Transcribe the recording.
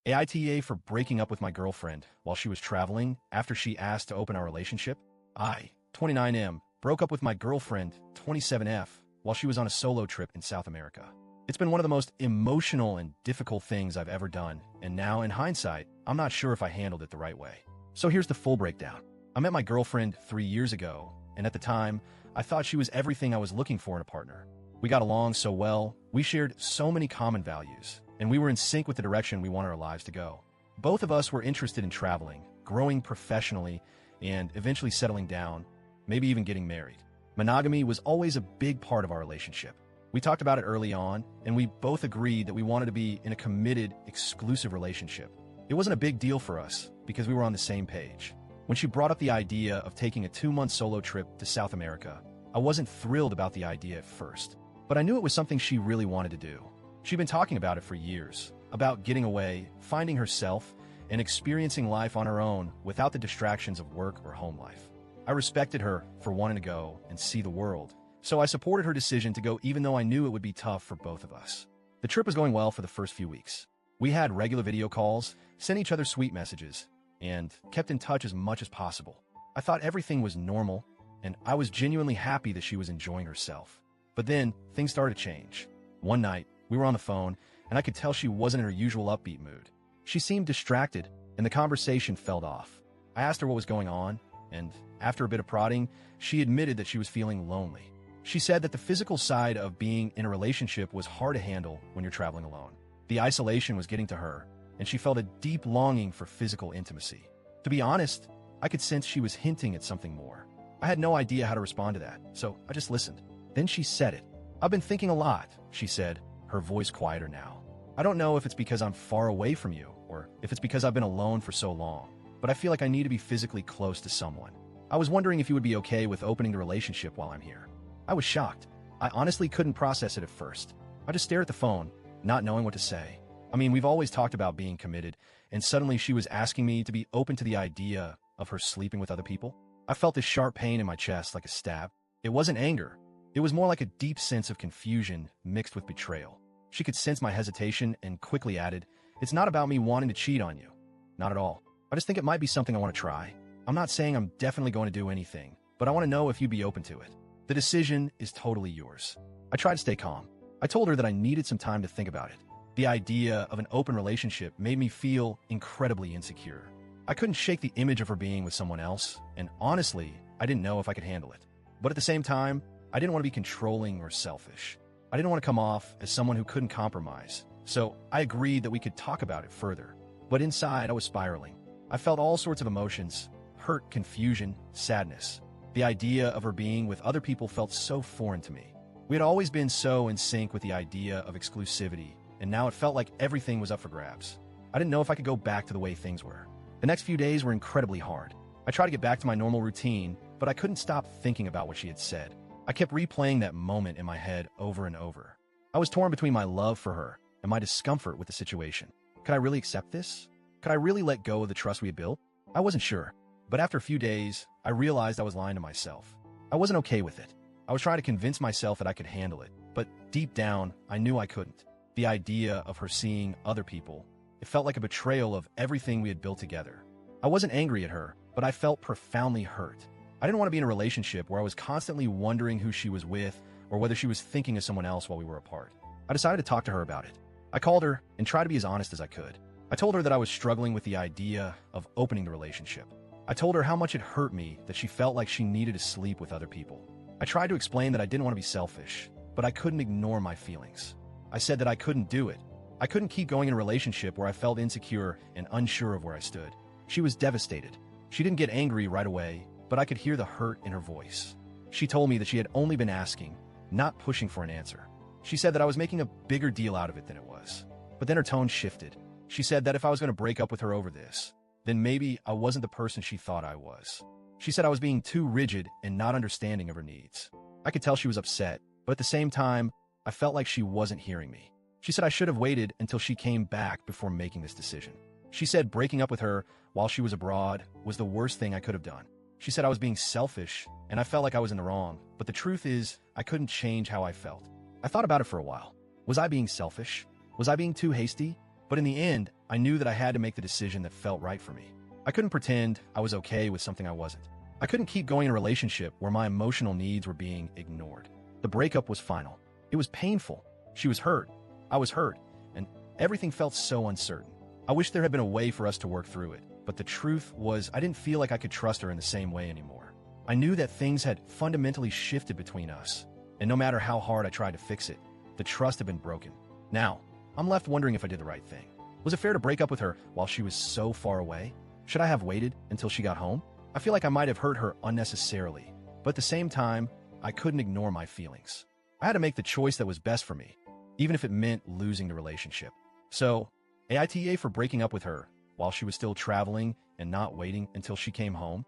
AITA for breaking up with my girlfriend while she was traveling after she asked to open our relationship. I, 29M, broke up with my girlfriend, 27F, while she was on a solo trip in South America. It's been one of the most emotional and difficult things I've ever done, and now, in hindsight, I'm not sure if I handled it the right way. So here's the full breakdown. I met my girlfriend 3 years ago, and at the time, I thought she was everything I was looking for in a partner. We got along so well, we shared so many common values, and we were in sync with the direction we wanted our lives to go. Both of us were interested in traveling, growing professionally, and eventually settling down, maybe even getting married. Monogamy was always a big part of our relationship. We talked about it early on, and we both agreed that we wanted to be in a committed, exclusive relationship. It wasn't a big deal for us because we were on the same page. When she brought up the idea of taking a 2-month solo trip to South America, I wasn't thrilled about the idea at first, but I knew it was something she really wanted to do. She'd been talking about it for years, about getting away, finding herself, and experiencing life on her own without the distractions of work or home life. I respected her for wanting to go and see the world, so I supported her decision to go even though I knew it would be tough for both of us. The trip was going well for the first few weeks. We had regular video calls, sent each other sweet messages, and kept in touch as much as possible. I thought everything was normal, and I was genuinely happy that she was enjoying herself. But then, things started to change. One night, we were on the phone, and I could tell she wasn't in her usual upbeat mood. She seemed distracted, and the conversation fell off. I asked her what was going on, and after a bit of prodding, she admitted that she was feeling lonely. She said that the physical side of being in a relationship was hard to handle when you're traveling alone. The isolation was getting to her, and she felt a deep longing for physical intimacy. To be honest, I could sense she was hinting at something more. I had no idea how to respond to that, so I just listened. Then she said it. "I've been thinking a lot," she said, her voice quieter now. "I don't know if it's because I'm far away from you, or if it's because I've been alone for so long, but I feel like I need to be physically close to someone. I was wondering if you would be okay with opening the relationship while I'm here." I was shocked. I honestly couldn't process it at first. I just stared at the phone, not knowing what to say. I mean, we've always talked about being committed, and suddenly she was asking me to be open to the idea of her sleeping with other people. I felt this sharp pain in my chest like a stab. It wasn't anger. It was more like a deep sense of confusion mixed with betrayal. She could sense my hesitation and quickly added, "It's not about me wanting to cheat on you. Not at all. I just think it might be something I want to try. I'm not saying I'm definitely going to do anything, but I want to know if you'd be open to it. The decision is totally yours." I tried to stay calm. I told her that I needed some time to think about it. The idea of an open relationship made me feel incredibly insecure. I couldn't shake the image of her being with someone else, and honestly, I didn't know if I could handle it. But at the same time, I didn't want to be controlling or selfish. I didn't want to come off as someone who couldn't compromise, so I agreed that we could talk about it further. But inside, I was spiraling. I felt all sorts of emotions: hurt, confusion, sadness. The idea of her being with other people felt so foreign to me. We had always been so in sync with the idea of exclusivity, and now it felt like everything was up for grabs. I didn't know if I could go back to the way things were. The next few days were incredibly hard. I tried to get back to my normal routine, but I couldn't stop thinking about what she had said. I kept replaying that moment in my head over and over. I was torn between my love for her and my discomfort with the situation. Could I really accept this? Could I really let go of the trust we had built? I wasn't sure. But after a few days, I realized I was lying to myself. I wasn't okay with it. I was trying to convince myself that I could handle it, but deep down, I knew I couldn't. The idea of her seeing other people, it felt like a betrayal of everything we had built together. I wasn't angry at her, but I felt profoundly hurt. I didn't want to be in a relationship where I was constantly wondering who she was with or whether she was thinking of someone else while we were apart. I decided to talk to her about it. I called her and tried to be as honest as I could. I told her that I was struggling with the idea of opening the relationship. I told her how much it hurt me that she felt like she needed to sleep with other people. I tried to explain that I didn't want to be selfish, but I couldn't ignore my feelings. I said that I couldn't do it. I couldn't keep going in a relationship where I felt insecure and unsure of where I stood. She was devastated. She didn't get angry right away, but I could hear the hurt in her voice. She told me that she had only been asking, not pushing for an answer. She said that I was making a bigger deal out of it than it was. But then her tone shifted. She said that if I was going to break up with her over this, then maybe I wasn't the person she thought I was. She said I was being too rigid and not understanding of her needs. I could tell she was upset, but at the same time, I felt like she wasn't hearing me. She said I should have waited until she came back before making this decision. She said breaking up with her while she was abroad was the worst thing I could have done. She said I was being selfish, and I felt like I was in the wrong, but the truth is, I couldn't change how I felt. I thought about it for a while. Was I being selfish? Was I being too hasty? But in the end, I knew that I had to make the decision that felt right for me. I couldn't pretend I was okay with something I wasn't. I couldn't keep going in a relationship where my emotional needs were being ignored. The breakup was final. It was painful. She was hurt. I was hurt. And everything felt so uncertain. I wish there had been a way for us to work through it. But the truth was, I didn't feel like I could trust her in the same way anymore. I knew that things had fundamentally shifted between us. And no matter how hard I tried to fix it, the trust had been broken. Now, I'm left wondering if I did the right thing. Was it fair to break up with her while she was so far away? Should I have waited until she got home? I feel like I might have hurt her unnecessarily, but at the same time, I couldn't ignore my feelings. I had to make the choice that was best for me, even if it meant losing the relationship. So, AITA for breaking up with her while she was still traveling and not waiting until she came home.